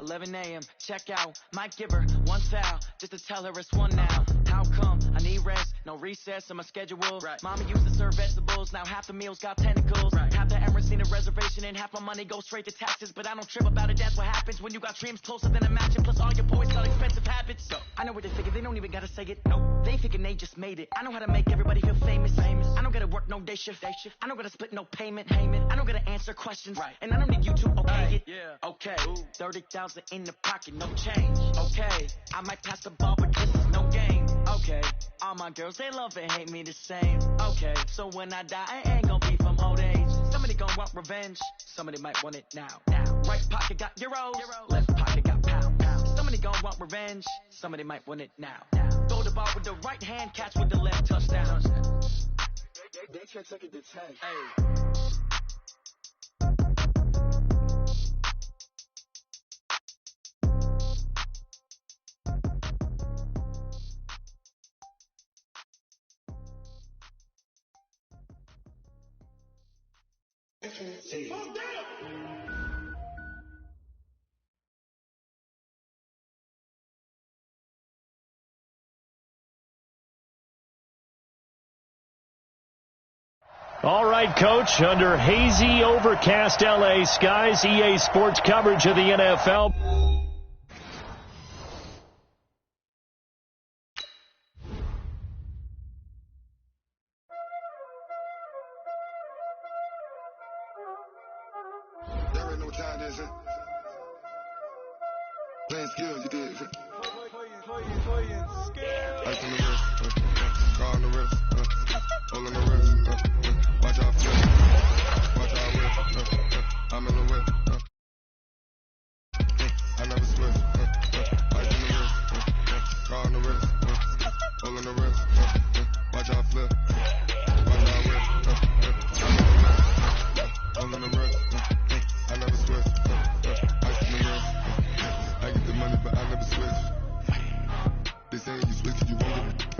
11 a.m. Check out. Might give her one foul just to tell her it's one now. How come? I need rest. No recess in my schedule. Right. Mama used to serve vegetables. Now half the meals got tentacles. Right. Half the Emirates seen a reservation and half my money goes straight to taxes. But I don't trip about it. That's what happens when you got dreams closer than a matching. Plus all your boys got expensive habits. So I know what they thinking. They don't even gotta say it. No, they thinking they just made it. I know how to make everybody feel famous. I don't gotta work no day shift. I don't gotta split no payment. I don't gotta answer questions. Right. And I don't need you to okay it. Yeah. Okay. 30,000 in the pocket, no change. Okay. I might pass the ball, but this is no game. Okay. All my girls, they love and hate me the same. Okay. So when I die, I ain't gonna be from old age. Somebody gonna want revenge. Somebody might want it now. Right pocket got euros. Left pocket got pounds. Somebody gonna want revenge. Somebody might want it now. Throw the ball with the right hand, catch with the left, touchdown. They can't take it to 10. Hey. All right, Coach, under hazy, overcast LA skies, EA Sports coverage of the NFL. There ain't no time, is it? Playing skills, you did. Playing skills. Ice on the wrist, car on the wrist, hole in the wrist, watch out flip, watch out whip, I'm in the whip, I never switch, ice on the wrist, car on the wrist, hole in the wrist, watch out flip, watch out whip, I'm in the whip, hole in the wrist, I never switch, ice on the wrist, I get the money but I never switch. They saying you switch, you won't get it.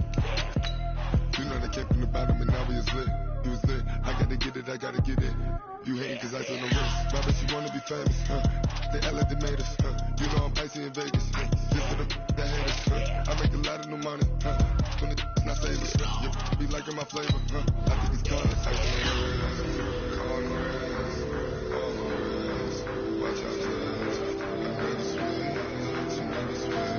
You know they came from the bottom and now we is lit. You was lit, I gotta get it, I gotta get it. You hating cause I on the wrist. Robert, you wanna be famous, They act like they made us, You know I'm icy in Vegas, Just for the that haters, I make a lot of new money, When it's not famous, You be liking my flavor, I think it's color. Ice on the wrist, car on the wrist, all the wrist. Watch out, I never switch, I never switch.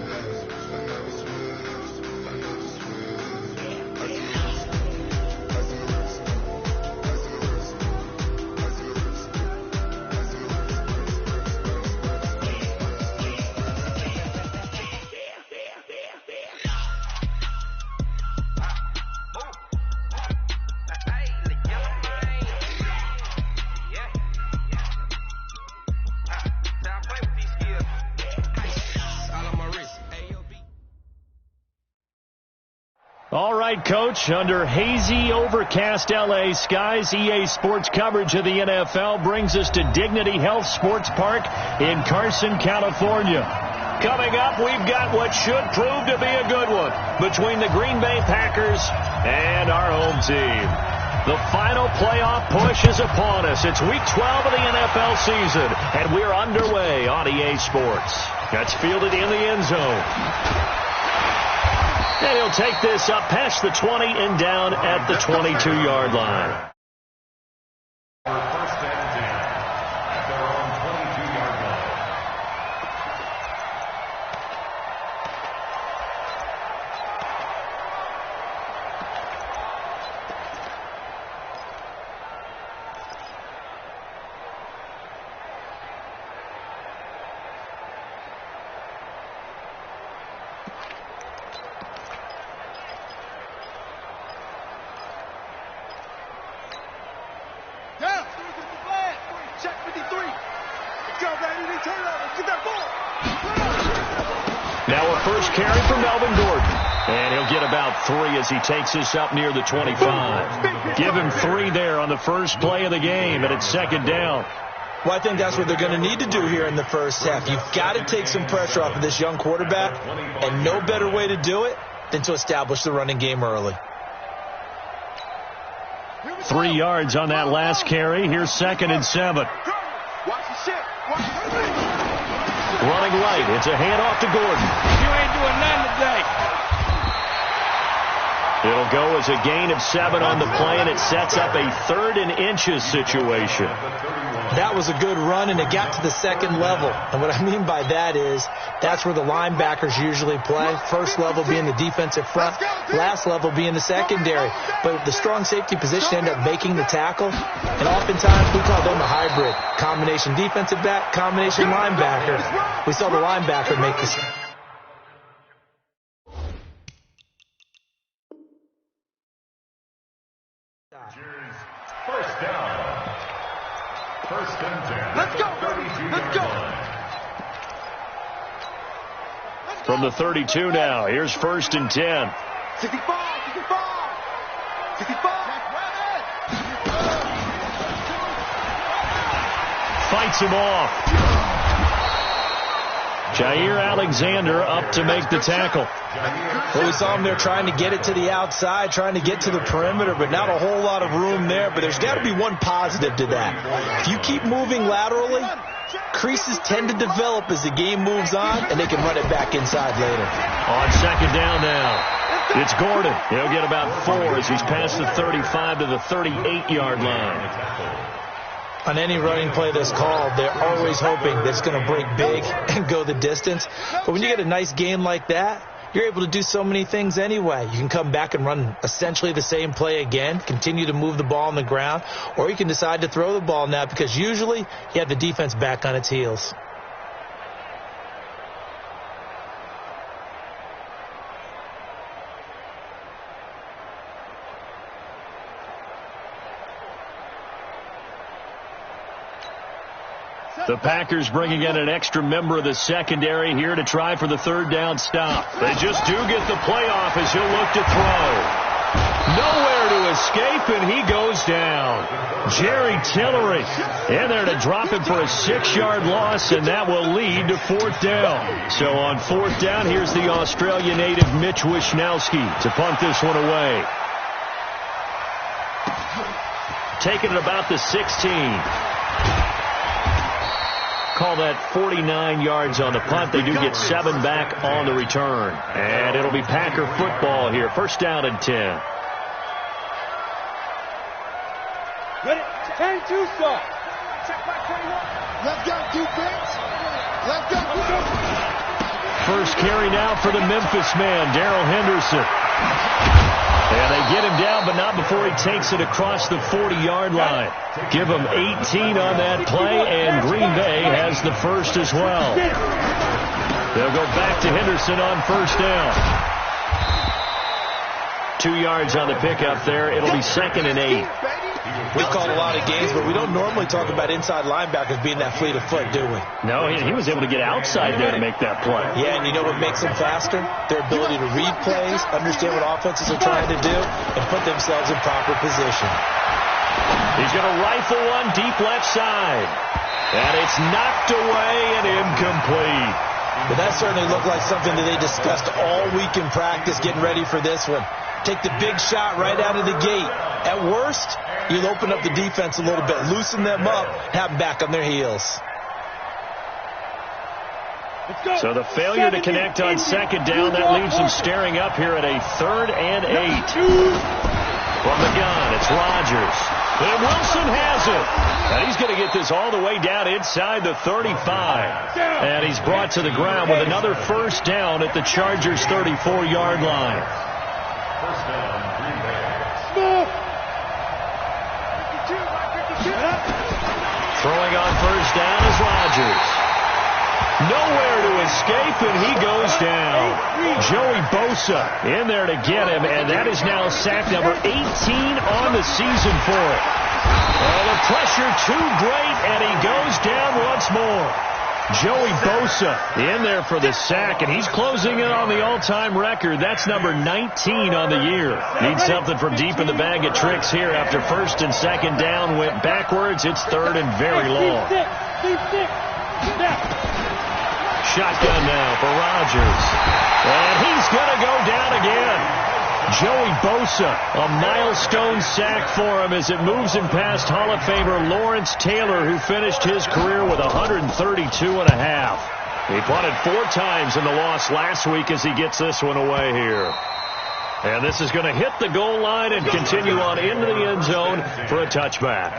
All right, Coach, under hazy, overcast LA skies, EA Sports coverage of the NFL brings us to Dignity Health Sports Park in Carson, California. Coming up, we've got what should prove to be a good one between the Green Bay Packers and our home team. The final playoff push is upon us. It's Week 12 of the NFL season, and we're underway on EA Sports. That's fielded in the end zone. And he'll take this up past the 20 and down at the 22-yard line. First and 10 at their own 22-yard line. Now a first carry for Melvin Gordon. And he'll get about 3 as he takes this up near the 25. Give him 3 there on the first play of the game, and it's second down. Well, I think that's what they're going to need to do here in the first half. You've got to take some pressure off of this young quarterback, and no better way to do it than to establish the running game early. 3 yards on that last carry. Here's second and 7. Watch the shit. Watch the Running right. It's a handoff to Gordon. You ain't doing nothing today. It'll go as a gain of 7 on the play, and it sets up a 3rd and inches situation. That was a good run, and it got to the second level. And what I mean by that is that's where the linebackers usually play. First level being the defensive front, last level being the secondary. But the strong safety position ended up making the tackle, and oftentimes we call them a hybrid. Combination defensive back, combination linebacker. We saw the linebacker make this. First down. First and 10. Let's go. Let's go. From the 32 now, here's 1st and 10. 65. Fights him off. Jair Alexander up to make the tackle. Well, we saw him there trying to get it to the outside, trying to get to the perimeter, but not a whole lot of room there. But there's got to be one positive to that. If you keep moving laterally, creases tend to develop as the game moves on, and they can run it back inside later. On 2nd down now, it's Gordon. He'll get about 4 as he's past the 35 to the 38-yard line. On any running play that's called, they're always hoping that it's going to break big and go the distance. But when you get a nice game like that, you're able to do so many things anyway. You can come back and run essentially the same play again, continue to move the ball on the ground, or you can decide to throw the ball now because usually you have the defense back on its heels. The Packers bringing in an extra member of the secondary here to try for the 3rd down stop. They just do get the playoff as he'll look to throw. Nowhere to escape, and he goes down. Jerry Tillery in there to drop him for a 6-yard loss, and that will lead to 4th down. So on 4th down, here's the Australia native Mitch Wishnowski to punt this one away. Taking it about the 16. Call that 49 yards on the punt. They do get 7 back on the return. And it'll be Packer football here. 1st down and 10. Ready? 10-2 start. Check back 21. Let's go, defense. Let's go. First carry now for the Memphis man, Darrell Henderson. And they get him down, but not before he takes it across the 40-yard line. Give him 18 on that play, and Green Bay has the first as well. They'll go back to Henderson on 1st down. 2 yards on the pickup there. It'll be 2nd and 8. We've called a lot of games, but we don't normally talk about inside linebackers being that fleet of foot, do we? No, he was able to get outside there to make that play. Yeah, and you know what makes them faster? Their ability to read plays, understand what offenses are trying to do, and put themselves in proper position. He's going to rifle one deep left side. And it's knocked away and incomplete. But that certainly looked like something that they discussed all week in practice getting ready for this one. Take the big shot right out of the gate. At worst, you'll open up the defense a little bit, loosen them up, have them back on their heels. So the failure to connect on 2nd down, that leaves them staring up here at a 3rd and 8. From the gun, it's Rodgers. And Wilson has it. And he's going to get this all the way down inside the 35. And he's brought to the ground with another 1st down at the Chargers' 34-yard line. First down, Green Bay. Throwing on 1st down is Rodgers. Nowhere to escape, and he goes down. Joey Bosa in there to get him, and that is now sack number 18 on the season for it. Well, the pressure too great, and he goes down once more. Joey Bosa in there for the sack, and he's closing in on the all-time record. That's number 19 on the year. Needs something from deep in the bag of tricks here after 1st and 2nd down went backwards. It's 3rd and very long. Shotgun now for Rodgers. And he's going to go down again. Joey Bosa, a milestone sack for him as it moves him past Hall of Famer Lawrence Taylor, who finished his career with 132 and a half. He punted 4 times in the loss last week as he gets this one away here. And this is going to hit the goal line and continue on into the end zone for a touchback.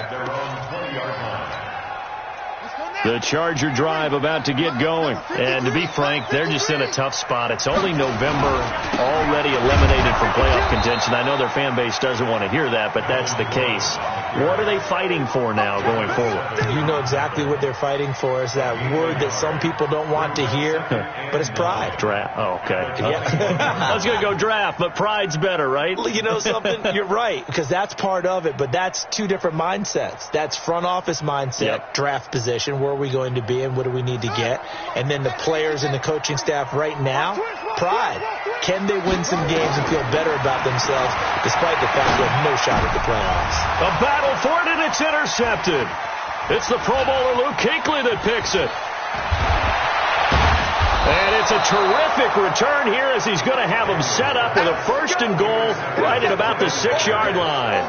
The Charger drive about to get going. And to be frank, they're just in a tough spot. It's only November, already eliminated from playoff contention. I know their fan base doesn't want to hear that, but that's the case. What are they fighting for now going forward? You know exactly what they're fighting for. Is that word that some people don't want to hear, but it's pride. Draft. Oh, okay. Yeah. I was going to go draft, but pride's better, right? You know something? You're right, because that's part of it, but that's 2 different mindsets. That's front office mindset, draft position, where are we going to be and what do we need to get? And then the players and the coaching staff right now, pride. Can they win some games and feel better about themselves despite the fact they have no shot at the playoffs? A battle for it, and it's intercepted. It's the Pro Bowler Luke Kuechly that picks it. And it's a terrific return here as he's going to have him set up with a 1st and goal right at about the 6-yard line.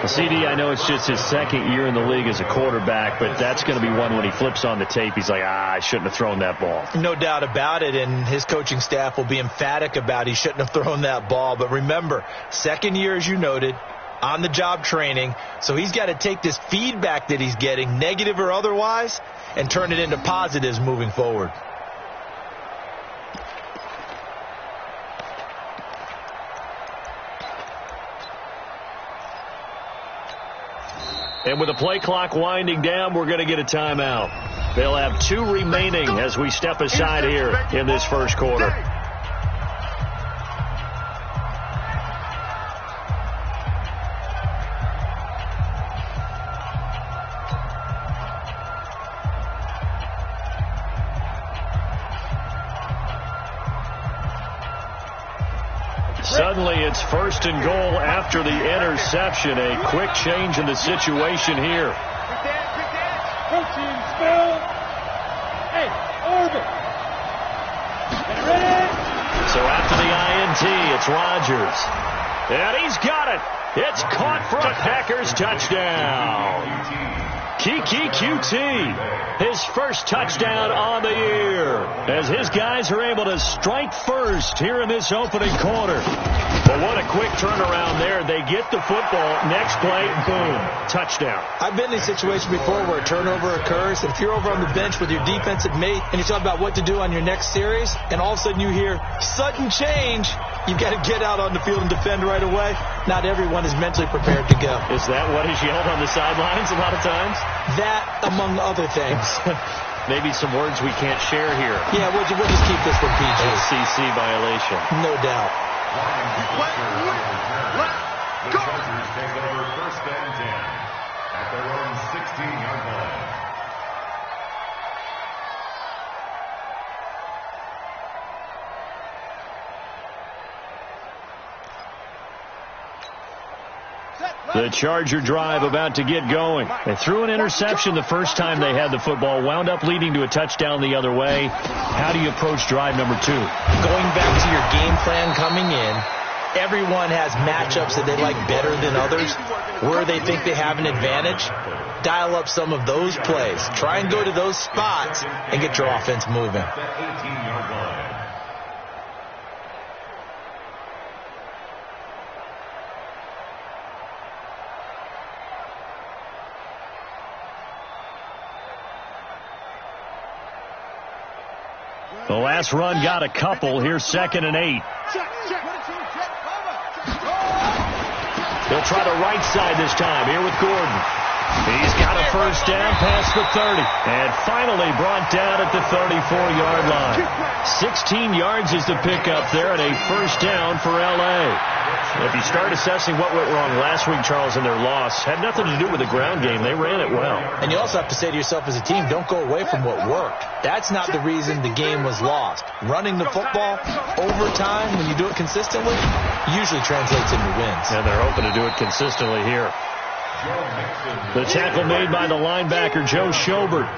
CD, I know it's just his 2nd year in the league as a quarterback, but that's going to be one when he flips on the tape. He's like, I shouldn't have thrown that ball. No doubt about it, and his coaching staff will be emphatic about he shouldn't have thrown that ball. But remember, 2nd year, as you noted, on-the-job training, so he's got to take this feedback that he's getting, negative or otherwise, and turn it into positives moving forward. And with the play clock winding down, we're going to get a timeout. They'll have 2 remaining as we step aside here in this first quarter. Suddenly it's 1st and goal after the interception. A quick change in the situation here. So after the INT, it's Rodgers. And he's got it. It's caught for a Packers touchdown. Kiki QT, his first touchdown on the year, as his guys are able to strike first here in this opening quarter. But what a quick turnaround there. They get the football. Next play, boom, touchdown. I've been in a situation before where a turnover occurs, and if you're over on the bench with your defensive mate and you're talking about what to do on your next series, and all of a sudden you hear sudden change, you've got to get out on the field and defend right away. Not everyone is mentally prepared to go. Is that what is yelled on the sidelines a lot of times? That, among other things. Maybe some words we can't share here. Yeah, we'll just keep this one PG. SEC violation. No doubt. The Chargers take over 1st and 10 at their own 16-yard line. The Charger drive about to get going. They threw an interception the first time they had the football, wound up leading to a touchdown the other way. How do you approach drive number 2? Going back to your game plan coming in, everyone has matchups that they like better than others, where they think they have an advantage. Dial up some of those plays. Try and go to those spots and get your offense moving. The 18-yard line. The last run got a couple. Here's 2nd and 8. They'll try the right side this time here with Gordon. He's got a first down past the 30. And finally brought down at the 34-yard line. 16 yards is the pickup there and a first down for L.A. If you start assessing what went wrong last week, Charles, in their loss, had nothing to do with the ground game. They ran it well. And you also have to say to yourself as a team, don't go away from what worked. That's not the reason the game was lost. Running the football over time, when you do it consistently, usually translates into wins. And they're hoping to do it consistently here. The tackle made by the linebacker, Joe Schobert.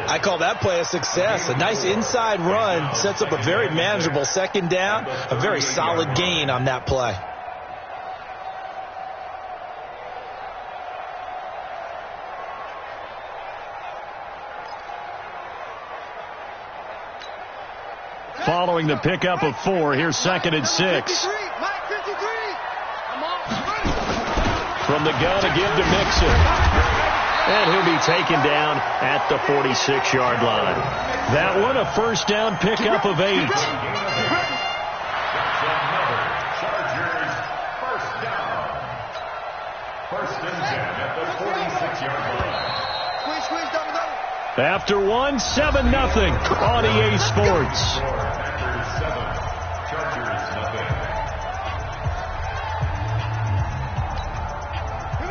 I call that play a success. A nice inside run sets up a very manageable 2nd down. A very solid gain on that play. following the pickup of 4. Here's 2nd and 6. From the gun, a give to Mixon. And he'll be taken down at the 46-yard line. That one, a first down pickup of 8. Chargers first down. 1st and 10 at the 46-yard line. After 1, 7-0 on EA Sports. Packers 7, Chargers nothing.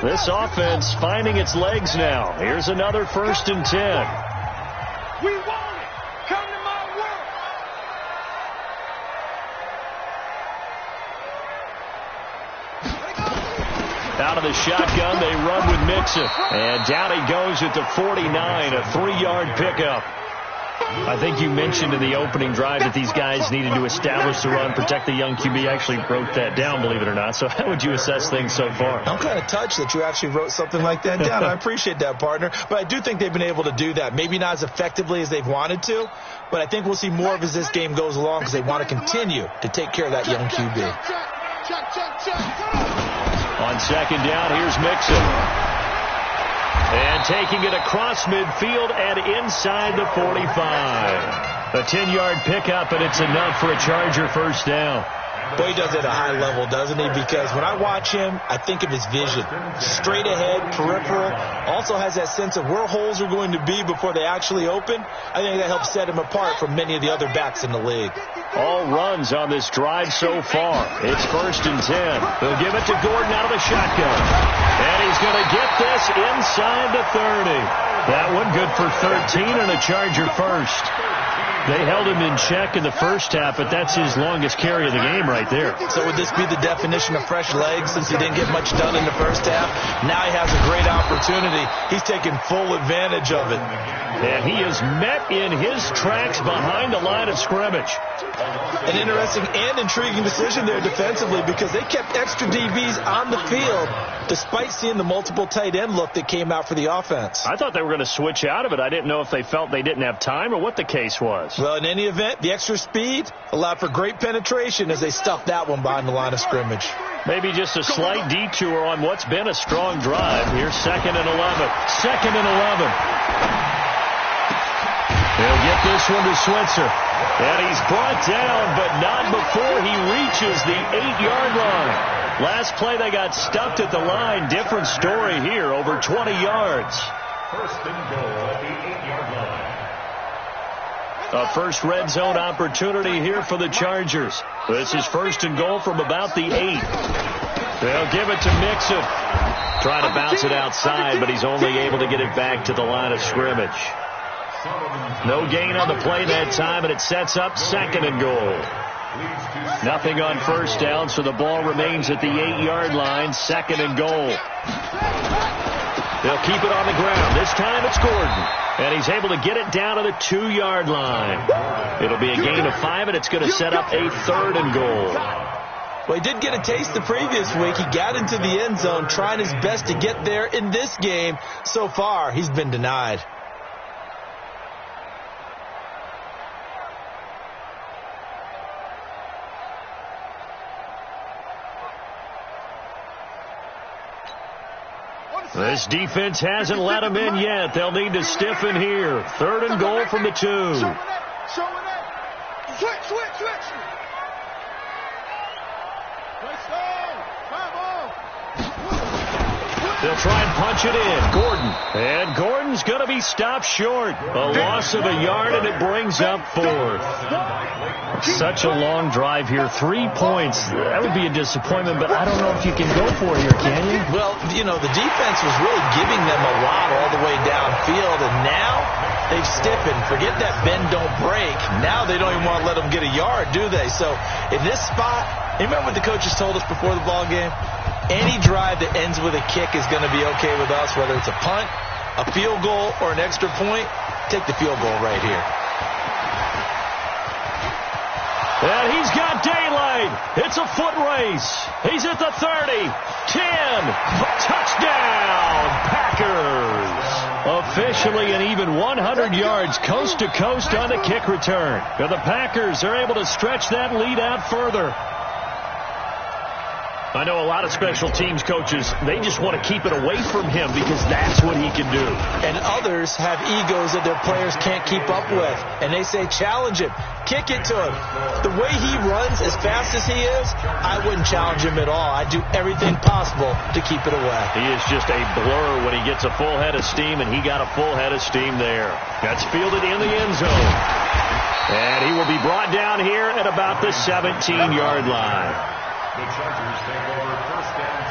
This offense finding its legs now. Here's another 1st and 10. We want it. Come to my work. Out of the shotgun, they run with Mixon. And down he goes at the 49, a 3-yard pickup. I think you mentioned in the opening drive that these guys needed to establish the run, protect the young QB. I actually wrote that down, believe it or not. So how would you assess things so far? I'm kind of touched that you actually wrote something like that down. I appreciate that, partner. But I do think they've been able to do that. Maybe not as effectively as they've wanted to, but I think we'll see more of as this game goes along because they want to continue to take care of that young QB. On 2nd down, here's Mixon. And taking it across midfield and inside the 45. A 10-yard pickup, and it's enough for a Charger first down. Boy, he does it at a high level, doesn't he? Because when I watch him, I think of his vision. Straight ahead, peripheral. Also has that sense of where holes are going to be before they actually open. I think that helps set him apart from many of the other backs in the league. All runs on this drive so far. It's 1st and 10. They'll give it to Gordon out of the shotgun. And he's going to get this inside the 30. That one good for 13 and a Charger first. They held him in check in the first half, but that's his longest carry of the game right there. So would this be the definition of fresh legs since he didn't get much done in the first half? Now he has a great opportunity. He's taking full advantage of it. And he is met in his tracks behind the line of scrimmage. An interesting and intriguing decision there defensively because they kept extra DBs on the field despite seeing the multiple tight end look that came out for the offense. I thought they were going to switch out of it. I didn't know if they felt they didn't have time or what the case was. Well, in any event, the extra speed allowed for great penetration as they stuffed that one behind the line of scrimmage. Maybe just a slight detour on what's been a strong drive. Here's 2nd and 11. 2nd and 11. They'll get this one to Switzer. And he's brought down, but not before he reaches the 8-yard line. Last play, they got stuffed at the line. Different story here, over 20 yards. 1st and goal at the 8-yard line. A first red zone opportunity here for the Chargers. This is 1st and goal from about the 8. They'll give it to Mixon. Trying to bounce it outside, but he's only able to get it back to the line of scrimmage. No gain on the play that time, and it sets up 2nd and goal. Nothing on first down, so the ball remains at the 8-yard line. 2nd and goal. They'll keep it on the ground. This time it's Gordon. And he's able to get it down to the 2-yard line. It'll be a gain of 5, and it's going to set up a 3rd and goal. Well, he did get a taste the previous week. He got into the end zone trying his best to get there in this game. So far, he's been denied. This defense hasn't let them in yet. They'll need to stiffen here. 3rd and goal from the 2. They'll try and punch it in. Gordon. And Gordon's going to be stopped short. A loss of a yard, and it brings up 4th. Such a long drive here. 3 points. That would be a disappointment, but I don't know if you can go for it here, can you? Well, you know, the defense was really giving them a lot all the way downfield, and now they've stiffened. Forget that bend, don't break. Now they don't even want to let them get a yard, do they? So in this spot, remember what the coaches told us before the ball game? Any drive that ends with a kick is going to be okay with us, whether it's a punt, a field goal, or an extra point. Take the field goal right here. And he's got daylight. It's a foot race. He's at the 30, 10, touchdown, Packers. Officially an even 100 yards coast to coast on the kick return. And the Packers are able to stretch that lead out further. I know a lot of special teams coaches, they just want to keep it away from him because that's what he can do. And others have egos that their players can't keep up with. And they say, challenge him. Kick it to him. The way he runs as fast as he is, I wouldn't challenge him at all. I'd do everything possible to keep it away. He is just a blur when he gets a full head of steam, and he got a full head of steam there. That's fielded in the end zone. And he will be brought down here at about the 17-yard line. The Chargers take over first and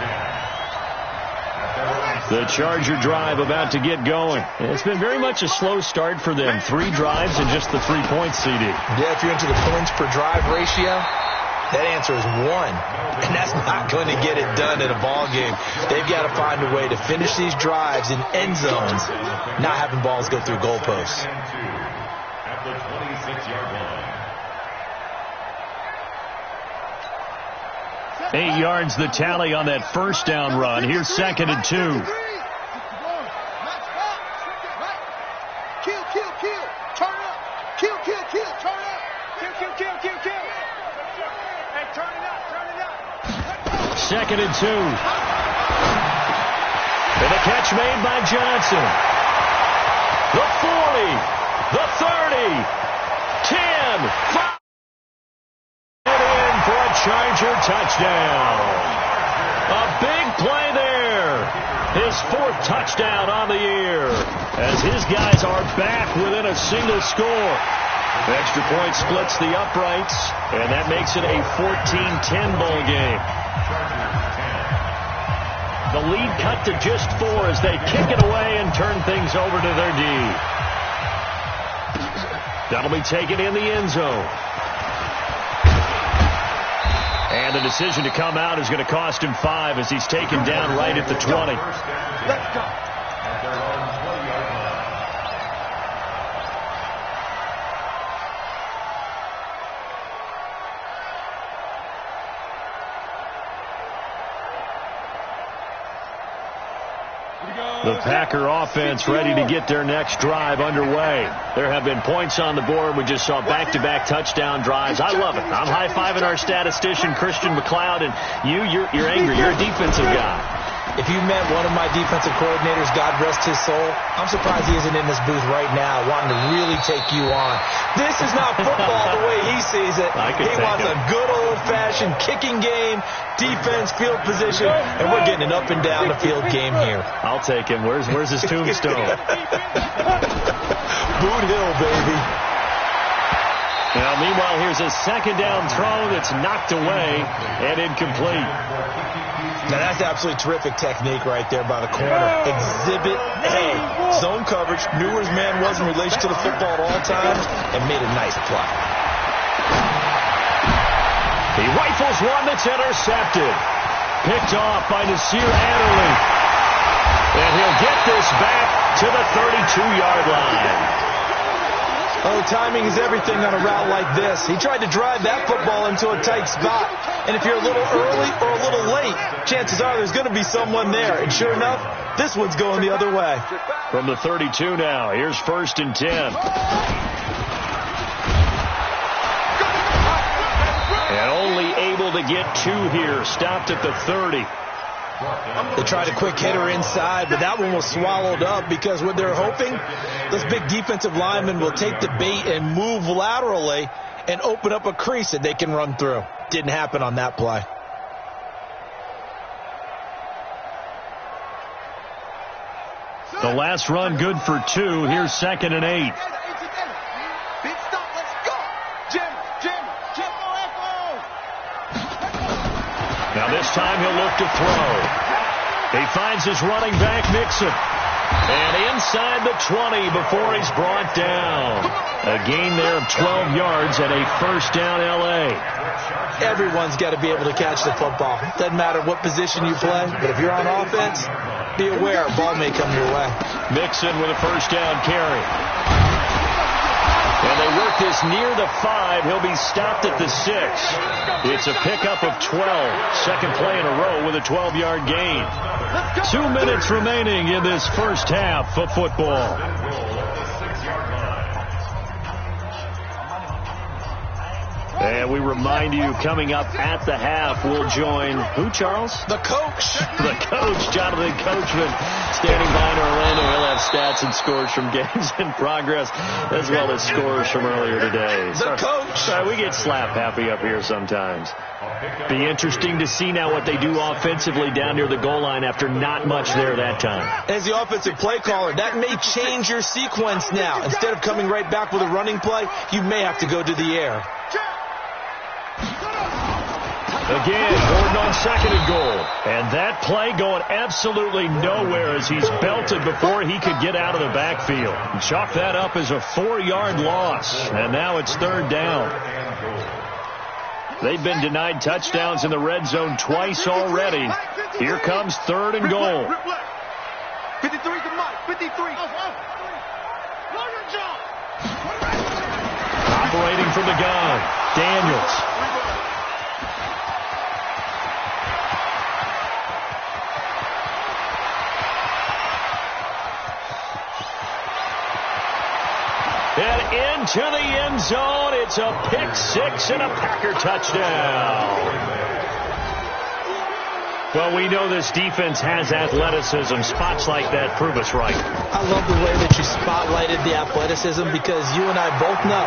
10. The Charger drive about to get going. It's been very much a slow start for them. 3 drives and just the 3 points, CD. Yeah, if you're into the points per drive ratio, that answer is 1. And that's not going to get it done in a ball game. They've got to find a way to finish these drives in end zones, not having balls go through goalposts. At the 26-yard line. 8 yards the tally on that first down run. Here's 2nd and 2. Kill. Turn up. Kill. Turn up. Kill. Hey, turn it up. 2nd and 2. And a catch made by Johnson. The 40. The 30. 10. 5. For a Charger touchdown. A big play there. His 4th touchdown on the year as his guys are back within a single score. Extra point splits the uprights, and that makes it a 14-10 ball game. The lead cut to just 4 as they kick it away and turn things over to their D. That'll be taken in the end zone. And the decision to come out is going to cost him 5 as he's taken down right at the 20. Let's go. At their own 20-yard line. The Packer offense ready to get their next drive underway. There have been points on the board. We just saw back-to-back touchdown drives. I love it. I'm high-fiving our statistician, Christian McLeod, and you're angry. You're a defensive guy. If you met one of my defensive coordinators, God rest his soul, I'm surprised he isn't in this booth right now wanting to really take you on. This is not football the way he sees it. He wants a good old-fashioned kicking game, defense, field position, and we're getting an up and down the field game here. I'll take him. Where's his tombstone? Boot Hill, baby. Now, meanwhile, here's a 2nd down throw that's knocked away and incomplete. Now, that's absolutely terrific technique right there by the corner. Exhibit A. Zone coverage. Knew where his man was in relation to the football at all times and made a nice play. He rifles one that's intercepted. Picked off by Nasir Adderley. And he'll get this back to the 32-yard line. Oh, timing is everything on a route like this. He tried to drive that football into a tight spot. And if you're a little early or a little late, chances are there's going to be someone there. And sure enough, this one's going the other way. From the 32 now, here's 1st and 10. And only able to get 2 here. Stopped at the 30. They tried a quick hitter inside, but that one was swallowed up because what they're hoping, this big defensive lineman will take the bait and move laterally and open up a crease that they can run through. Didn't happen on that play. The last run good for 2. Here's 2nd and 8. Big stop. Let's go. Jim. Now this time he'll look to throw. He finds his running back, Mixon. And inside the 20 before he's brought down. A gain there of 12 yards and a 1st down L.A. Everyone's got to be able to catch the football. Doesn't matter what position you play, but if you're on offense, be aware a ball may come your way. Mixon with a 1st down carry. And they work this near the 5. He'll be stopped at the 6. It's a pickup of 12. Second play in a row with a 12-yard gain. 2 minutes remaining in this first half of football. And we remind you, coming up at the half, we'll join who, Charles? The coach. The coach, Jonathan Coachman, standing by in Orlando. He'll have stats and scores from games in progress, as well as scores from earlier today. The coach. Sorry, we get slap happy up here sometimes. Be interesting to see now what they do offensively down near the goal line after not much there that time. As the offensive play caller, that may change your sequence now. Instead of coming right back with a running play, you may have to go to the air. Again, Gordon on second and goal. And that play going absolutely nowhere as he's belted before he could get out of the backfield. Chalk that up as a 4-yard loss. And now it's third down. They've been denied touchdowns in the red zone twice already. Here comes third and goal. 53 to Mike. 53. Operating from the gun, Daniels. And into the end zone, it's a pick 6 and a Packer touchdown. Well, we know this defense has athleticism. Spots like that prove us right. I love the way that you spotlighted the athleticism because you and I both know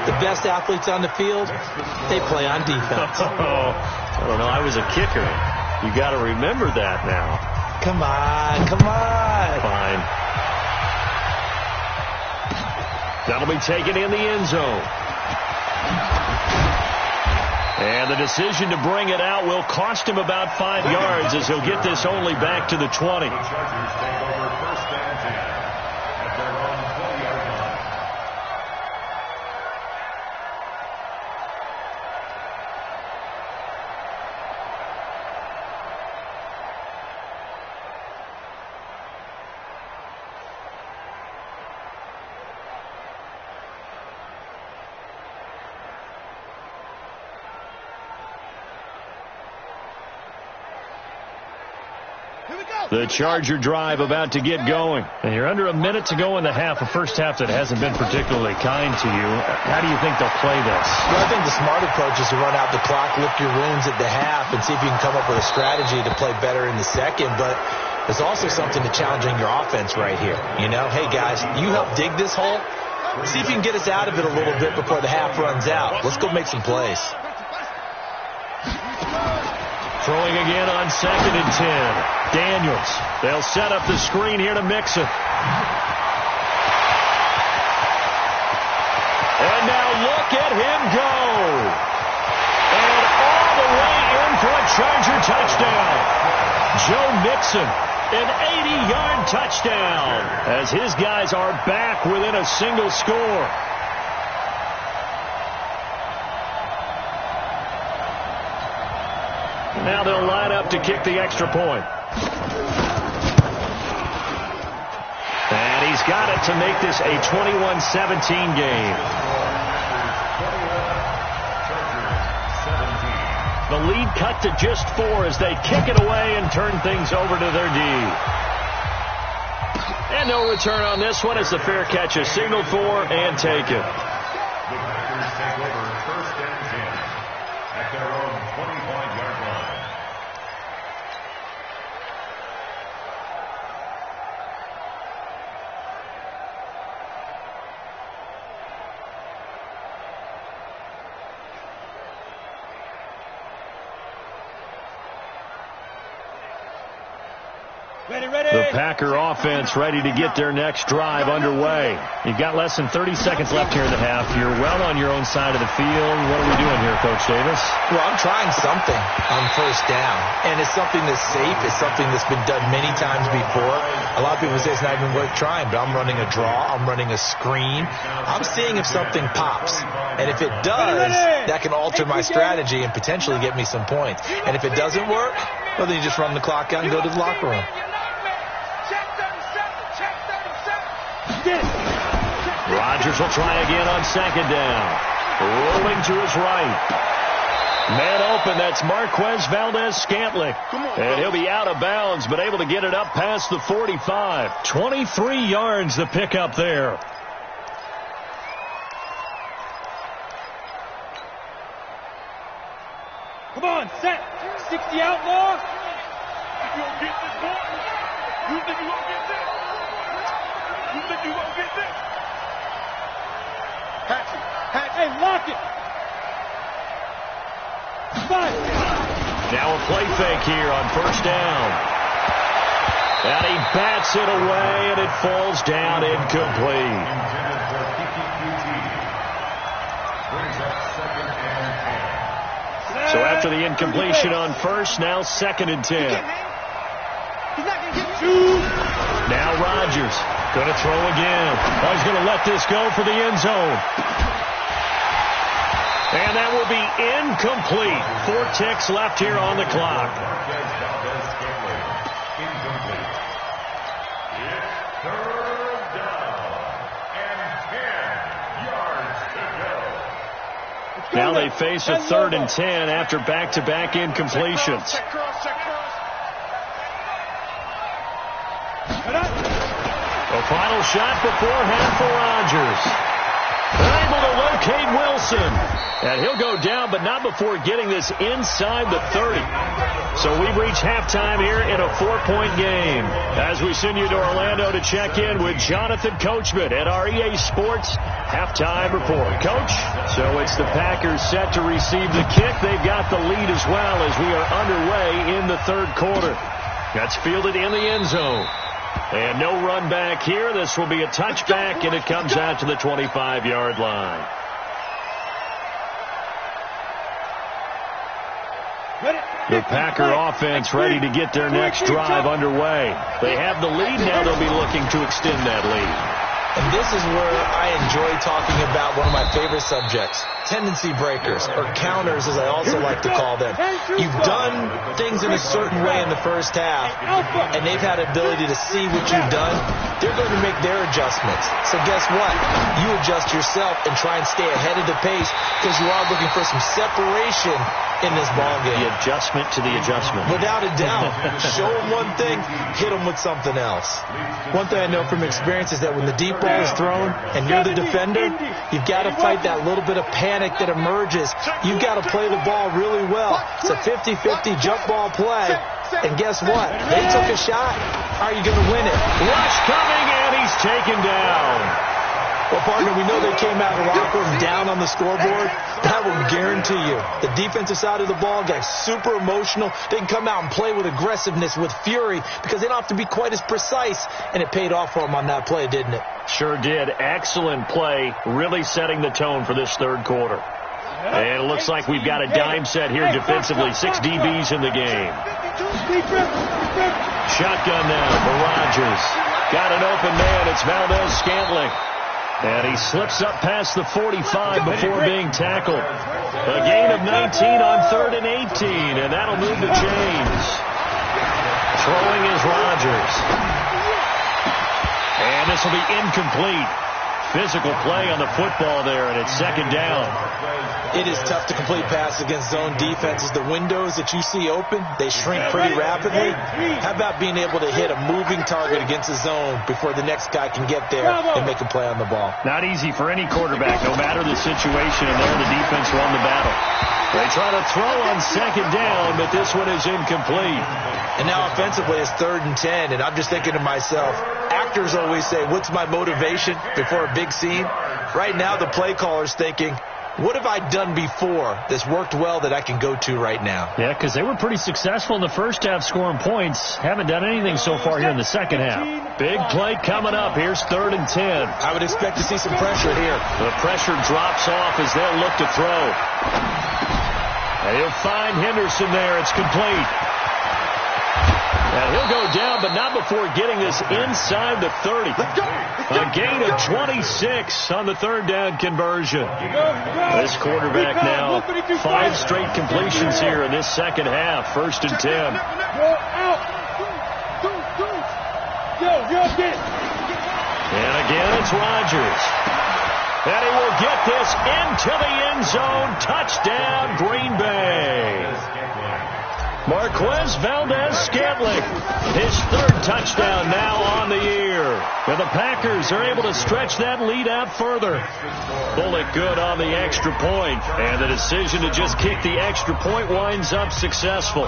the best athletes on the field, they play on defense. Oh, I don't know. I was a kicker. You got to remember that now. Come on, come on. Fine. That'll be taken in the end zone. And the decision to bring it out will cost him about 5 yards as he'll get this only back to the 20. The Chargers take over first and 10 at their own 20-yard line. The Charger drive about to get going. And you're under a minute to go in the half, a first half that hasn't been particularly kind to you. How do you think they'll play this? Well, I think the smart approach is to run out the clock, lick your wounds at the half, and see if you can come up with a strategy to play better in the second. But there's also something to challenging your offense right here. You know, hey, guys, you help dig this hole. See if you can get us out of it a little bit before the half runs out. Let's go make some plays. Throwing again on second and 10. Daniels. They'll set up the screen here to Mixon. And now look at him go. And all the way in for a Charger touchdown. Joe Mixon, an 80-yard touchdown as his guys are back within a single score. Now they'll line up to kick the extra point. And he's got it to make this a 21-17 game. The lead cut to just 4 as they kick it away and turn things over to their D. And no return on this one as the fair catch is signaled for and taken. The Packers take over first and 10 at their own 25-yard line. The Packer offense ready to get their next drive underway. You've got less than 30 seconds left here in the half. You're well on your own side of the field. What are we doing here, Coach Davis? Well, I'm trying something on first down, and it's something that's safe. It's something that's been done many times before. A lot of people say it's not even worth trying, but I'm running a draw. I'm running a screen. I'm seeing if something pops, and if it does, that can alter my strategy and potentially get me some points. And if it doesn't work, well, then you just run the clock out and go to the locker room. Rodgers will try again on second down. Rolling to his right. Man open, that's Marquez Valdez-Scantling. And he'll be out of bounds, but able to get it up past the 45. 23 yards the pickup there. Come on, set. 60 outlaw. You gonna get this ball? You think you gonna get this? You think you gonna get this? Hatch it. Hey, lock it. Now a play fake here on first down. And he bats it away, and it falls down incomplete. So after the incompletion on first, now 2nd and 10. Now Rodgers going to throw again. Oh, he's going to let this go for the end zone. And that will be incomplete. 4 ticks left here on the clock. Now they face a 3rd and 10 after back-to-back incompletions. A final shot beforehand for Rodgers. They're able to locate Wilson. And he'll go down, but not before getting this inside the 30. So we've reached halftime here in a 4-point game. As we send you to Orlando to check in with Jonathan Coachman at our EA Sports halftime report. Coach, so it's the Packers set to receive the kick. They've got the lead as well as we are underway in the 3rd quarter. That's fielded in the end zone. And no run back here. This will be a touchback, and it comes out to the 25-yard line. The Packer offense ready to get their next drive underway. They have the lead. Now they'll be looking to extend that lead. And this is where I enjoy talking about one of my favorite subjects, tendency breakers, or counters as I also like to call them. You've done things in a certain way in the first half, and they've had ability to see what you've done. They're going to make their adjustments. So guess what? You adjust yourself and try and stay ahead of the pace because you are looking for some separation in this ballgame. The adjustment to the adjustment. Without a doubt. Show them one thing, hit them with something else. One thing I know from experience is that when the deep ball is thrown and you're the defender, you've got to fight that little bit of panic that emerges. You've got to play the ball really well. It's a 50-50 jump ball play. And guess what? They took a shot. Are you going to win it? Rush coming, and he's taken down. Well, partner, we know they came out of the locker room down on the scoreboard. That will guarantee you the defensive side of the ball got super emotional. They can come out and play with aggressiveness, with fury, because they don't have to be quite as precise. And it paid off for them on that play, didn't it? Sure did. Excellent play, really setting the tone for this 3rd quarter. And it looks like we've got a dime set here defensively. 6 DBs in the game. Shotgun now for Rodgers. Got an open man. It's Valdez-Scantling. And he slips up past the 45 before being tackled. A gain of 19 on 3rd and 18, and that'll move the chains. Throwing is Rodgers. And this will be incomplete. Physical play on the football there, and it's 2nd down. It is tough to complete passes against zone defenses. The windows that you see open, they shrink pretty rapidly. How about being able to hit a moving target against the zone before the next guy can get there and make a play on the ball? Not easy for any quarterback, no matter the situation, and there the defense won the battle. They try to throw on 2nd down, but this one is incomplete. And now offensively it's 3rd and 10, and I'm just thinking to myself, actors always say, what's my motivation before a big scene? Right now the play caller's thinking, what have I done before that's worked well that I can go to right now? Yeah, because they were pretty successful in the first half scoring points. Haven't done anything so far here in the second half. Big play coming up. Here's 3rd and 10. I would expect to see some pressure here. The pressure drops off as they'll look to throw. And he'll find Henderson there. It's complete. And he'll go down, but not before getting this inside the 30. A gain of 26 on the 3rd down conversion. This quarterback now 5 straight completions here in this second half. 1st and 10. And again, it's Rodgers. And he will get this into the end zone. Touchdown, Green Bay. Marquez Valdez-Scantling, his third touchdown now on the year. And the Packers are able to stretch that lead out further. Bullock good on the extra point, and the decision to just kick the extra point winds up successful.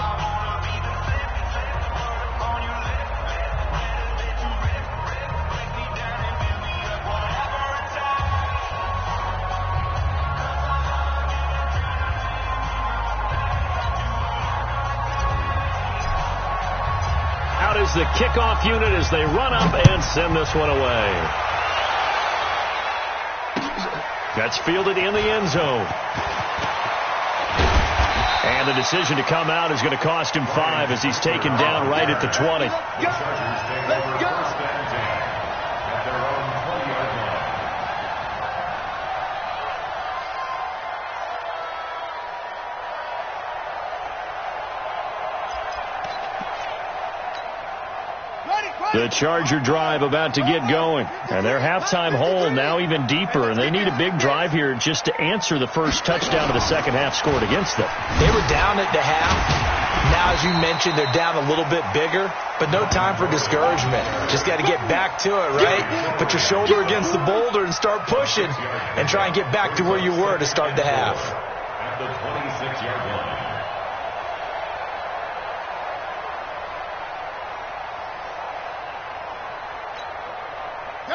The kickoff unit as they run up and send this one away. That's fielded in the end zone. And the decision to come out is going to cost him 5 as he's taken down right at the 20. Let's go. At their own 20-yard line. The Charger drive about to get going. And their halftime hole now even deeper. And they need a big drive here just to answer the first touchdown of the second half scored against them. They were down at the half. Now, as you mentioned, they're down a little bit bigger. But no time for discouragement. Just got to get back to it, right? Put your shoulder against the boulder and start pushing. And try and get back to where you were to start the half. At the 26-yard line.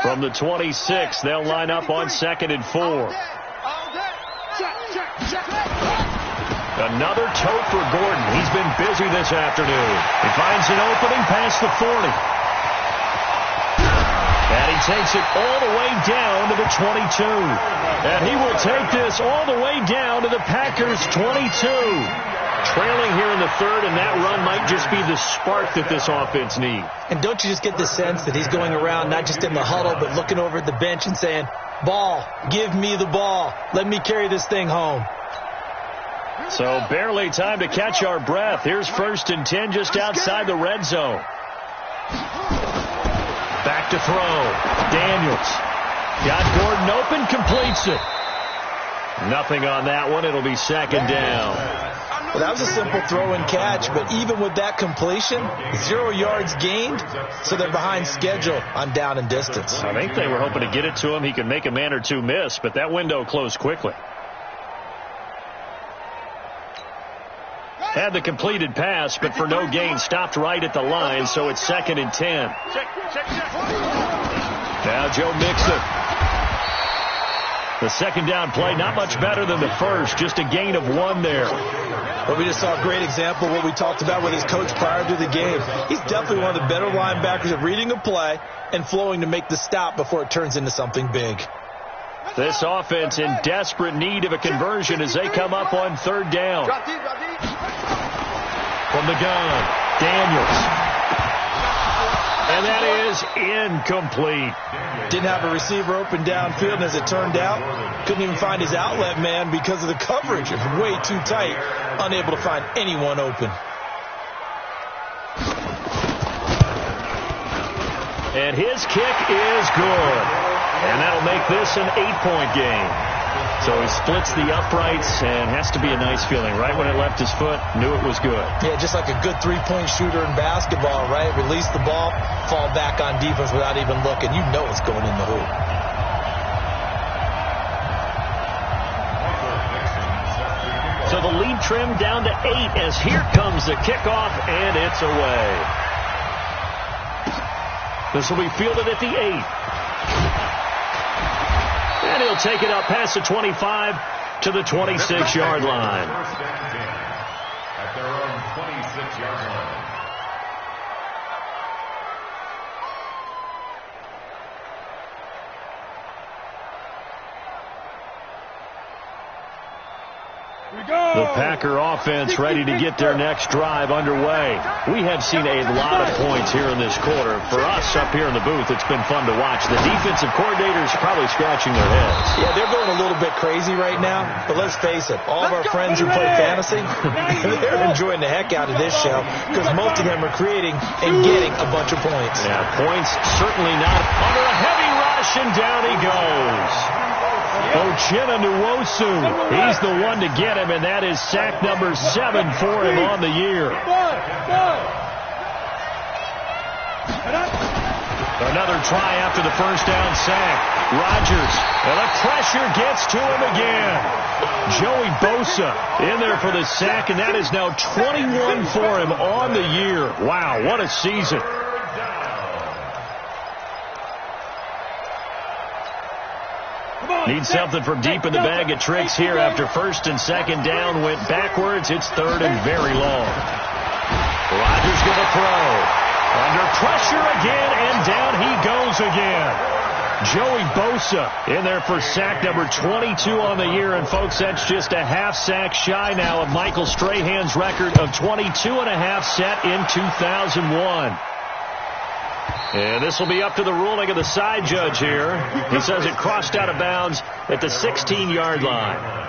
From the 26, they'll line up on 2nd and 4. Another toe for Gordon. He's been busy this afternoon. He finds an opening past the 40. And he takes it all the way down to the 22. And he will take this all the way down to the Packers' 22. Trailing here in the third, and that run might just be the spark that this offense needs. And don't you just get the sense that he's going around not just in the huddle, but looking over at the bench and saying, ball, give me the ball. Let me carry this thing home. So barely time to catch our breath. Here's 1st and 10 just outside the red zone. Back to throw. Daniels. Got Gordon open, completes it. Nothing on that one. It'll be 2nd down. Well, that was a simple throw and catch, but even with that completion, 0 yards gained, so they're behind schedule on down and distance. I think they were hoping to get it to him. He could make a man or two miss, but that window closed quickly. Had the completed pass, but for no gain, stopped right at the line, so it's 2nd and 10. Now Joe Mixon. The 2nd down play, not much better than the first, just a gain of 1 there. Well, we just saw a great example of what we talked about with his coach prior to the game. He's definitely one of the better linebackers at reading a play and flowing to make the stop before it turns into something big. This offense in desperate need of a conversion as they come up on 3rd down. From the gun, Daniels. And that is incomplete. Didn't have a receiver open downfield, and as it turned out, couldn't even find his outlet man because of the coverage. It was way too tight, unable to find anyone open. And his kick is good. And that'll make this an 8-point game. So he splits the uprights and has to be a nice feeling. Right when it left his foot, knew it was good. Yeah, just like a good three-point shooter in basketball, right? Release the ball, fall back on defense without even looking. You know it's going in the hoop. So the lead trimmed down to 8 as here comes the kickoff, and it's away. This will be fielded at the 8. And he'll take it up past the 25 to the 26-yard line. At their own 26-yard line. The Packer offense ready to get their next drive underway. We have seen a lot of points here in this quarter. For us up here in the booth, it's been fun to watch. The defensive coordinators probably scratching their heads. Yeah, they're going a little bit crazy right now. But let's face it, all of our friends who play fantasy, they're enjoying the heck out of this show because most of them are creating and getting a bunch of points. Yeah, points certainly not under a heavy rush, and down he goes. Uchenna Nwosu. He's the one to get him, and that is sack number 7 for him on the year. Another try after the first down sack. Rodgers, and the pressure gets to him again. Joey Bosa in there for the sack, and that is now 21 for him on the year. Wow, what a season. Need something from deep in the bag of tricks here after first and second down went backwards. It's third and very long. Rodgers going to throw. Under pressure again, and down he goes again. Joey Bosa in there for sack number 22 on the year. And, folks, that's just a half sack shy now of Michael Strahan's record of 22.5 set in 2001. And this will be up to the ruling of the side judge here. He says it crossed out of bounds at the 16-yard line.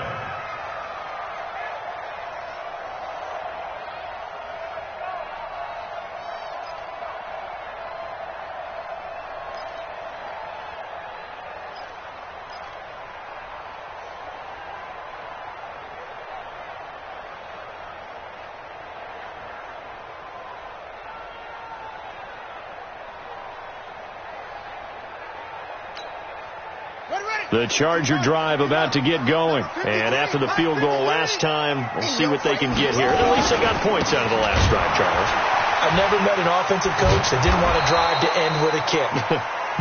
The Charger drive about to get going. And after the field goal last time, we'll see what they can get here. At least they got points out of the last drive, Charles. I've never met an offensive coach that didn't want to drive to end with a kick.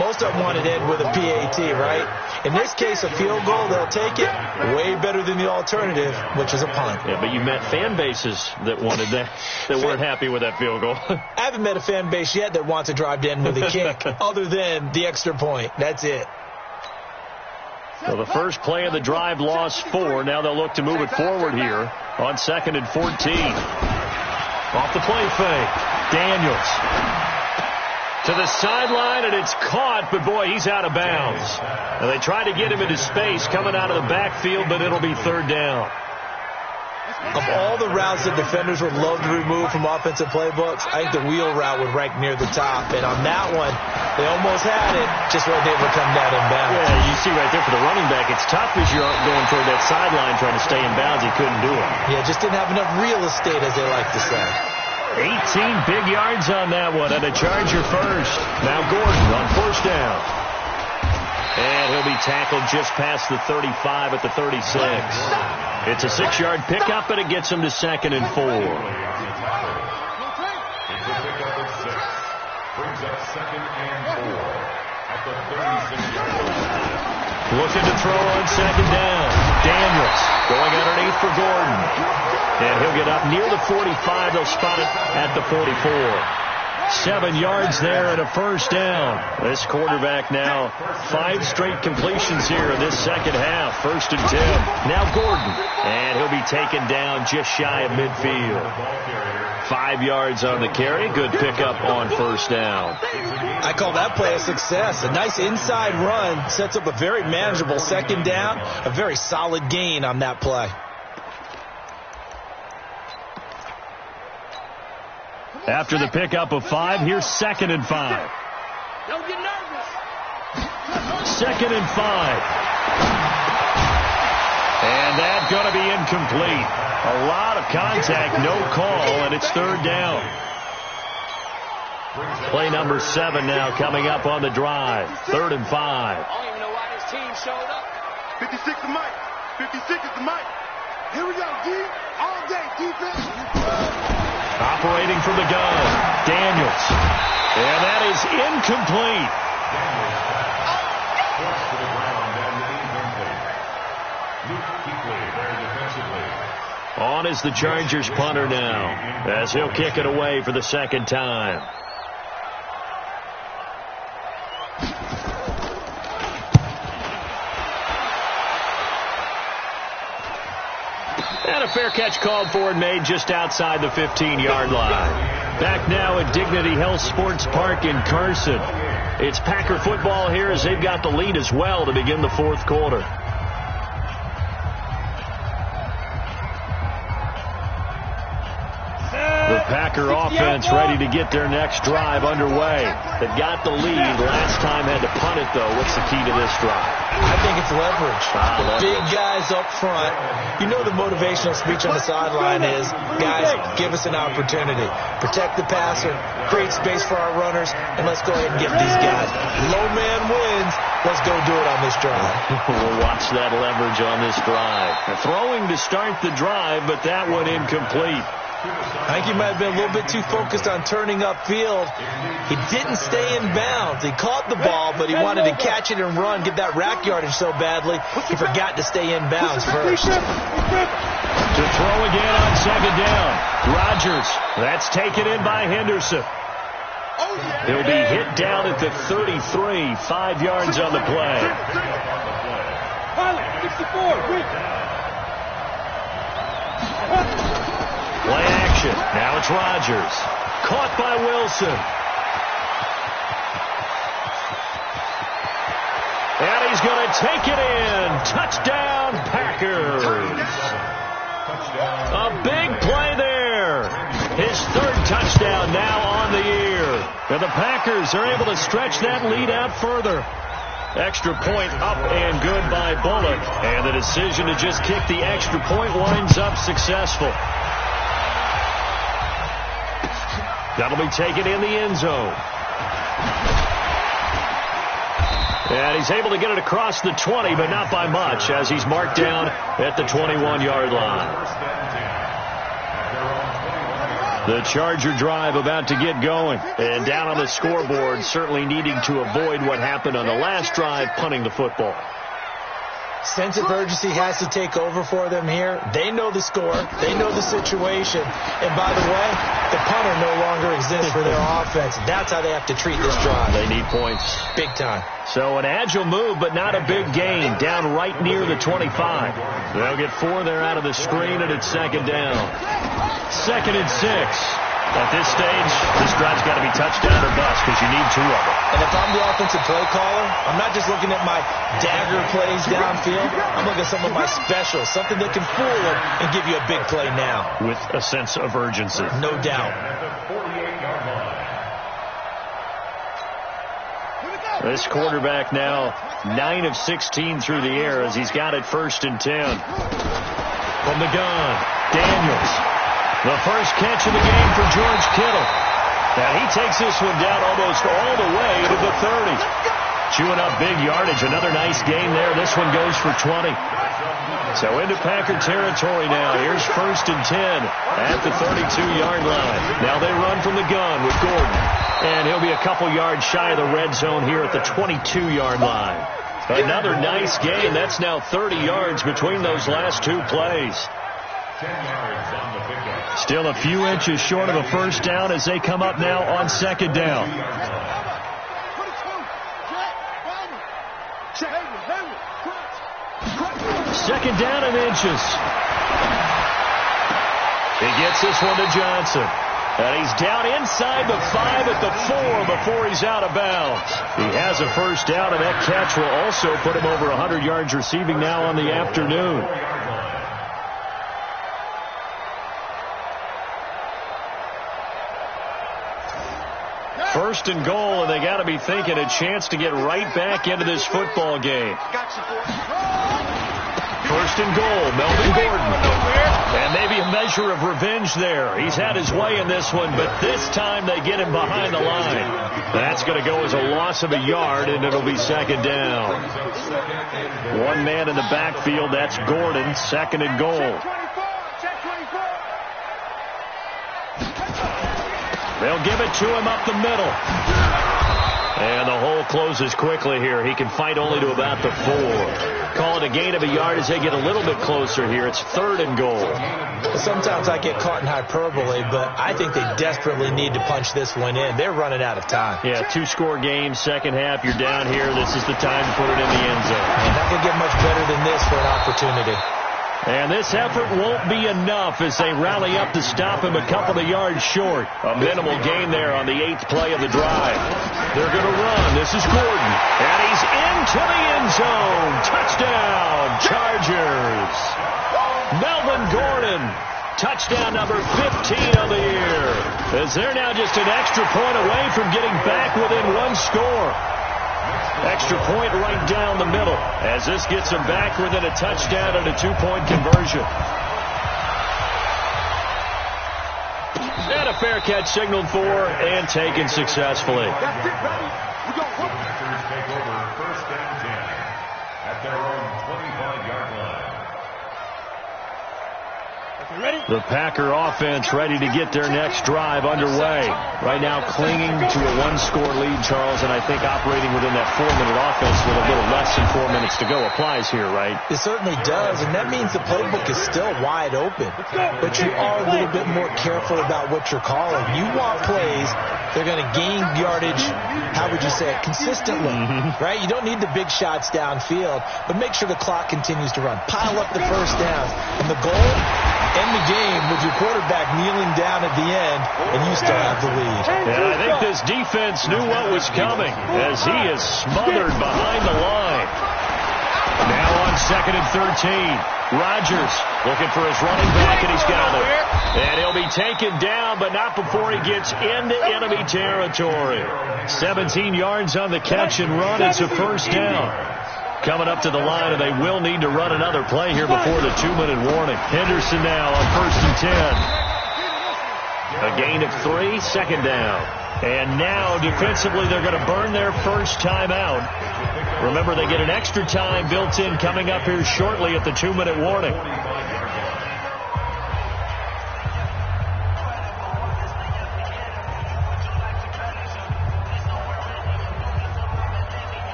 Most of them want to end with a PAT, right? In this case, a field goal, they'll take it. Way better than the alternative, which is a punt. Yeah, but you met fan bases that wanted that, that weren't happy with that field goal. I haven't met a fan base yet that wants to drive to end with a kick, other than the extra point. That's it. So the first play of the drive lost 4. Now they'll look to move it forward here on 2nd and 14. Off the play fake. Daniels to the sideline, and it's caught, but boy, he's out of bounds. And they try to get him into space coming out of the backfield, but it'll be third down. Of all the routes that defenders would love to remove from offensive playbooks, I think the wheel route would rank near the top. And on that one, they almost had it, just wasn't able to come down in bounds. Yeah, you see right there for the running back, it's tough as you're going toward that sideline trying to stay in bounds. He couldn't do it. Yeah, just didn't have enough real estate, as they like to say. 18 big yards on that one, and a Charger first. Now Gordon on first down. And he'll be tackled just past the 35 at the 36. It's a 6-yard pickup, and it gets him to 2nd and 4. It's a pickup of 6. Brings up 2nd and 4 at the 36-yard line. Looking to throw on 2nd down. Daniels going underneath for Gordon. And he'll get up near the 45. They'll spot it at the 44. 7 yards there and a first down. This quarterback now 5 straight completions here in this second half. 1st and 10. Now Gordon. And he'll be taken down just shy of midfield. 5 yards on the carry. Good pickup on first down. I call that play a success. A nice inside run sets up a very manageable 2nd down. A very solid gain on that play. After the pickup of 5, here's 2nd and 5. Don't get nervous. 2nd and 5. And that's going to be incomplete. A lot of contact, no call, and it's 3rd down. Play number 7 now coming up on the drive. 3rd and 5. I don't even know why this team showed up. 56 to Mike. 56 is the Mike. Here we go, D. All day, defense. Operating from the gun, Daniels. And that is incomplete. Forced to the ground and incomplete. Luke Kuechly there defensively. On is the Chargers punter now, as he'll kick it away for the 2nd time. And a fair catch called for and made just outside the 15-yard line. Back now at Dignity Health Sports Park in Carson. It's Packer football here as they've got the lead as well to begin the 4th quarter. The Packer offense ready to get their next drive underway. They've got the lead. Last time had to punt it, though. What's the key to this drive? I think it's leverage. The big guys up front. You know the motivational speech on the sideline is, guys, give us an opportunity. Protect the passer, create space for our runners, and let's go ahead and get these guys. Low man wins. Let's go do it on this drive. We'll watch that leverage on this drive. Throwing to start the drive, but that one incomplete. I think he might have been a little bit too focused on turning upfield. He didn't stay in bounds. He caught the ball, but he wanted to catch it and run, get that rack yardage so badly, he forgot to stay in bounds first. To throw again on second down. Rodgers. That's taken in by Henderson. He'll be hit down at the 33, 5 yards on the play. Play action. Now it's Rodgers. Caught by Wilson. And he's going to take it in. Touchdown, Packers. A big play there. His third touchdown now on the year. And the Packers are able to stretch that lead out further. Extra point up and good by Bullock. And the decision to just kick the extra point winds up successful. That'll be taken in the end zone. And he's able to get it across the 20, but not by much, as he's marked down at the 21-yard line. The Charger drive about to get going. And down on the scoreboard, certainly needing to avoid what happened on the last drive, punting the football. Sense of urgency has to take over for them here. They know the score. They know the situation. And by the way, the punter no longer exists for their offense. That's how they have to treat this drive. They need points. Big time. So an agile move, but not a big gain. Down right near the 25. They'll get 4 there out of the screen, and it's second down. 2nd and 6. At this stage, this drive's got to be touchdown or bust because you need 2 of them. And if I'm the offensive play caller, I'm not just looking at my dagger plays downfield. I'm looking at some of my specials, something that can fool them and give you a big play now. With a sense of urgency. No doubt. This quarterback now 9 of 16 through the air as he's got it 1st and 10. From the gun, Daniels. The first catch of the game for George Kittle. And he takes this one down almost all the way to the 30. Chewing up big yardage. Another nice gain there. This one goes for 20. So into Packer territory now. Here's 1st and 10 at the 32-yard line. Now they run from the gun with Gordon. And he'll be a couple yards shy of the red zone here at the 22-yard line. Another nice gain. That's now 30 yards between those last 2 plays. Still a few inches short of a first down as they come up now on 2nd down. Second down and inches. He gets this one to Johnson. And he's down inside the 5 at the 4 before he's out of bounds. He has a first down, and that catch will also put him over 100 yards receiving now on the afternoon. First and goal, and they got to be thinking a chance to get right back into this football game. First and goal, Melvin Gordon. And maybe a measure of revenge there. He's had his way in this one, but this time they get him behind the line. That's going to go as a loss of a yard, and it'll be 2nd down. 1 man in the backfield, that's Gordon, 2nd and goal. They'll give it to him up the middle. And the hole closes quickly here. He can fight only to about the 4. Call it a gain of a yard as they get a little bit closer here. It's 3rd and goal. Sometimes I get caught in hyperbole, but I think they desperately need to punch this one in. They're running out of time. Yeah, 2-score game, second half. You're down here. This is the time to put it in the end zone. And not going to get much better than this for an opportunity. And this effort won't be enough as they rally up to stop him a couple of yards short. A minimal gain there on the 8th play of the drive. They're going to run. This is Gordon. And he's into the end zone. Touchdown, Chargers. Melvin Gordon Touchdown number 15 on the year. As they're now just an extra point away from getting back within one score. Extra point right down the middle as this gets them back within a touchdown and a 2-point conversion. And a fair catch signaled for and taken successfully. Packers take over first and 10 at their own 25-yard line. The Packer offense ready to get their next drive underway. Right now clinging to a one-score lead, Charles, and I think operating within that 4-minute offense with a little less than 4 minutes to go applies here, right? It certainly does, and that means the playbook is still wide open. But you are a little bit more careful about what you're calling. You want plays, they're going to gain yardage, how would you say it, consistently, right? You don't need the big shots downfield, but make sure the clock continues to run. Pile up the first downs. And the goal, end the game with your quarterback kneeling down at the end, and you still have the lead. Yeah, I think this defense knew what was coming as he is smothered behind the line. Now on 2nd and 13. Rodgers looking for his running back, and he's got it. And he'll be taken down, but not before he gets into enemy territory. 17 yards on the catch and run. It's a first down. Coming up to the line, and they will need to run another play here before the 2-minute warning. Henderson now on 1st and 10. A gain of 3, second down. And now, defensively, they're going to burn their first time out. Remember, they get an extra time built in coming up here shortly at the 2-minute warning.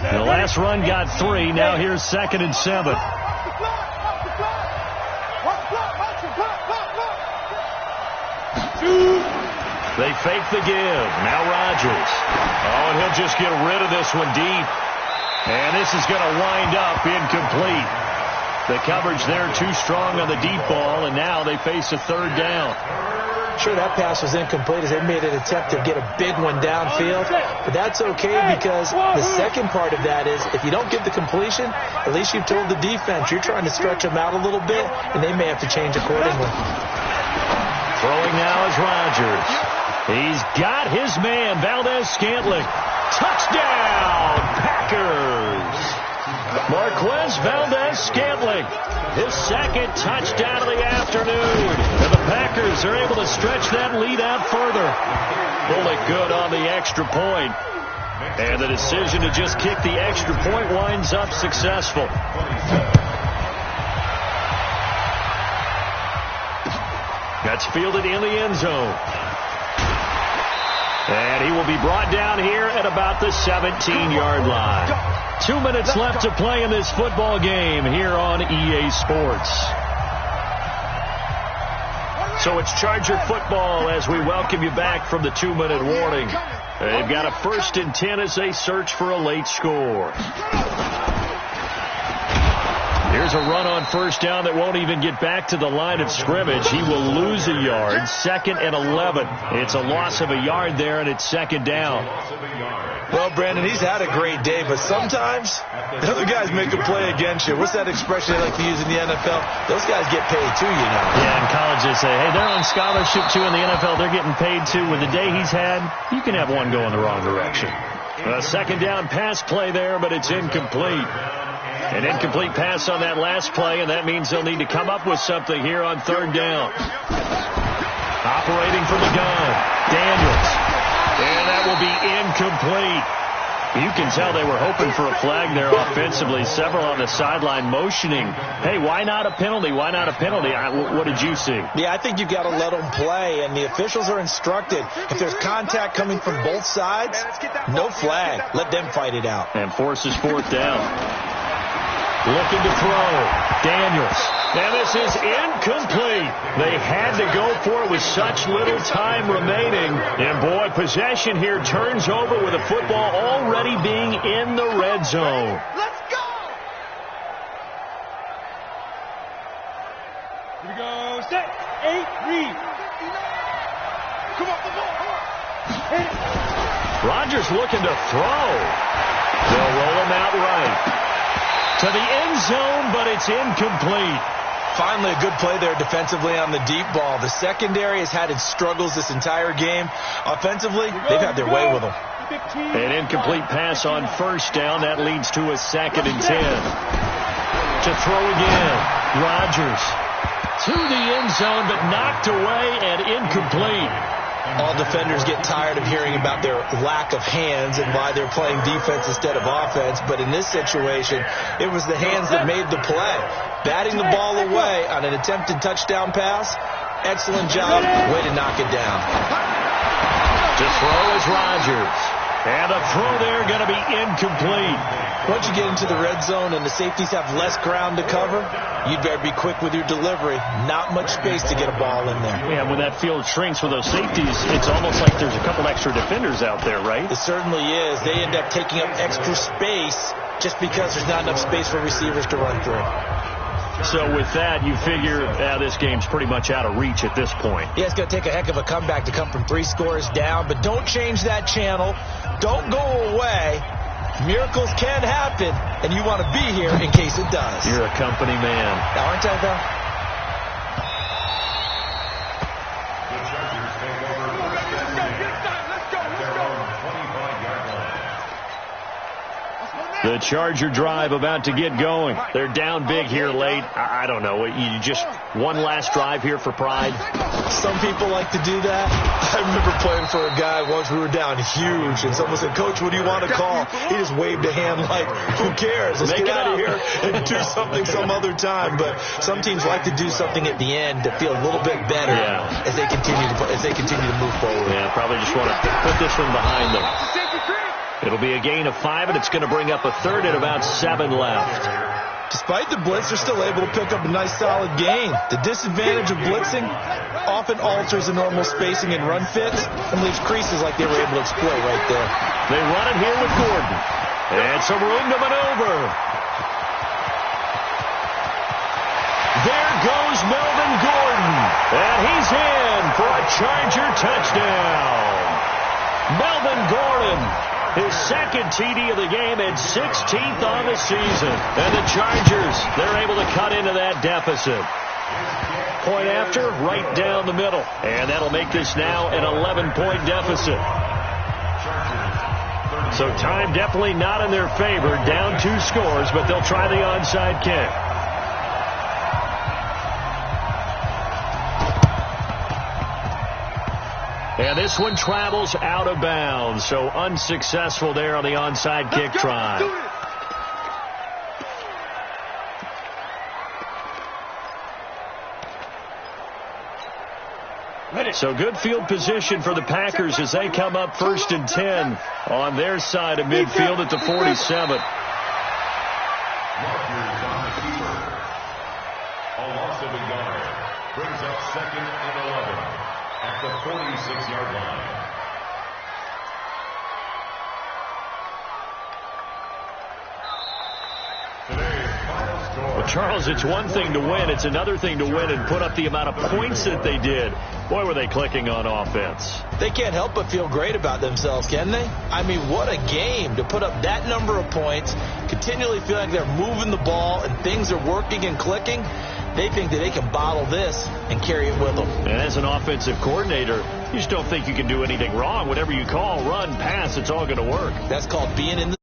The last run got 3. Now here's 2nd and 7. They fake the give. Now Rodgers. Oh, and he'll just get rid of this one deep. And this is going to wind up incomplete. The coverage there too strong on the deep ball, and now they face a third down. Sure, that pass was incomplete as they made an attempt to get a big one downfield. But that's okay because the second part of that is if you don't get the completion, at least you've told the defense you're trying to stretch them out a little bit, and they may have to change accordingly. Throwing now is Rodgers. He's got his man, Valdez-Scantling. Touchdown, Packers! Marquez Valdez-Scantling, his second touchdown of the afternoon. And the Packers are able to stretch that lead out further. Pull it good on the extra point. And the decision to just kick the extra point winds up successful. That's fielded in the end zone. And he will be brought down here at about the 17-yard line. 2 minutes left to play in this football game here on EA Sports. So it's Charger football as we welcome you back from the 2-minute warning. They've got a 1st and 10 as they search for a late score. Here's a run on first down that won't even get back to the line of scrimmage. He will lose a yard. 2nd and 11. It's a loss of a yard there, and it's 2nd down. Well, Brandon, he's had a great day, but sometimes the other guys make a play against you. What's that expression they like to use in the NFL? Those guys get paid too, you know. Yeah, and colleges say, hey, they're on scholarship too in the NFL. They're getting paid too. With the day he's had, you can have one go in the wrong direction. A 2nd down pass play there, but it's incomplete. An incomplete pass on that last play, and that means they'll need to come up with something here on 3rd down. Operating from the gun, Daniels. And that will be incomplete. You can tell they were hoping for a flag there offensively. Several on the sideline motioning, hey, why not a penalty? Why not a penalty? What did you see? Yeah, I think you've got to let them play, and the officials are instructed. If there's contact coming from both sides, no flag. Let them fight it out. And forces 4th down. Looking to throw. Daniels. And this is incomplete. They had to go for it with such little time remaining. And, boy, possession here turns over with the football already being in the red zone. Let's go! Here we go. Set. 8, read. Come on, come on, come on. Hit it. Rodgers looking to throw. They'll roll him out right to the end zone, but it's incomplete. finally a good play there defensively on the deep ball. The secondary has had its struggles this entire game. Offensively, they've had their way with them. An incomplete pass on first down. That leads to a 2nd and 10. To throw again. Rodgers to the end zone, but knocked away and incomplete. All defenders get tired of hearing about their lack of hands and why they're playing defense instead of offense. But in this situation, it was the hands that made the play. Batting the ball away on an attempted touchdown pass. Excellent job. Way to knock it down. To throw is Rodgers. And a throw there going to be incomplete. Once you get into the red zone and the safeties have less ground to cover, you'd better be quick with your delivery. Not much space to get a ball in there. Yeah, when that field shrinks with those safeties, it's almost like there's a couple extra defenders out there, right? It certainly is. They end up taking up extra space just because there's not enough space for receivers to run through. So with that, you figure this game's pretty much out of reach at this point. Yeah, it's going to take a heck of a comeback to come from 3 scores down, but don't change that channel. Don't go away. Miracles can happen, and you want to be here in case it does. You're a company man. Aren't I, though? The Chargers take over first and 10 at their own 25-yard line. The Charger drive about to get going. They're down big here late. I don't know. You just one last drive here for pride? Some people like to do that. I remember playing for a guy once. We were down huge, and someone said, "Coach, what do you want to call?" He just waved a hand like, "Who cares? Let's get out of here and do something some other time." But some teams like to do something at the end to feel a little bit better as they continue to move forward. Yeah, probably just want to put this one behind them. It'll be a gain of 5, and it's going to bring up a 3rd and about 7 left. Despite the blitz, they're still able to pick up a nice solid gain. The disadvantage of blitzing often alters the normal spacing and run fits and leaves creases like they were able to exploit right there. They run it here with Gordon. And some room to maneuver. There goes Melvin Gordon. And he's in for a Charger touchdown. Melvin Gordon, his 2nd TD of the game and 16th on the season. And the Chargers, they're able to cut into that deficit. Point after, right down the middle. And that'll make this now an 11-point deficit. So time definitely not in their favor. Down 2 scores, but they'll try the onside kick. And this one travels out of bounds, so unsuccessful there on the onside kick try. So good field position for the Packers as they come up 1st and 10 on their side of midfield at the 47. Rodgers on the keeper. A loss of a yard. Brings up 2nd and 11 at the 46-yard line. Well, Charles, it's one thing to win. It's another thing to win and put up the amount of points that they did. Boy, were they clicking on offense. They can't help but feel great about themselves, can they? I mean, what a game to put up that number of points, continually feel like they're moving the ball and things are working and clicking. They think that they can bottle this and carry it with them. And as an offensive coordinator, you just don't think you can do anything wrong. Whatever you call, run, pass, it's all going to work. That's called being in the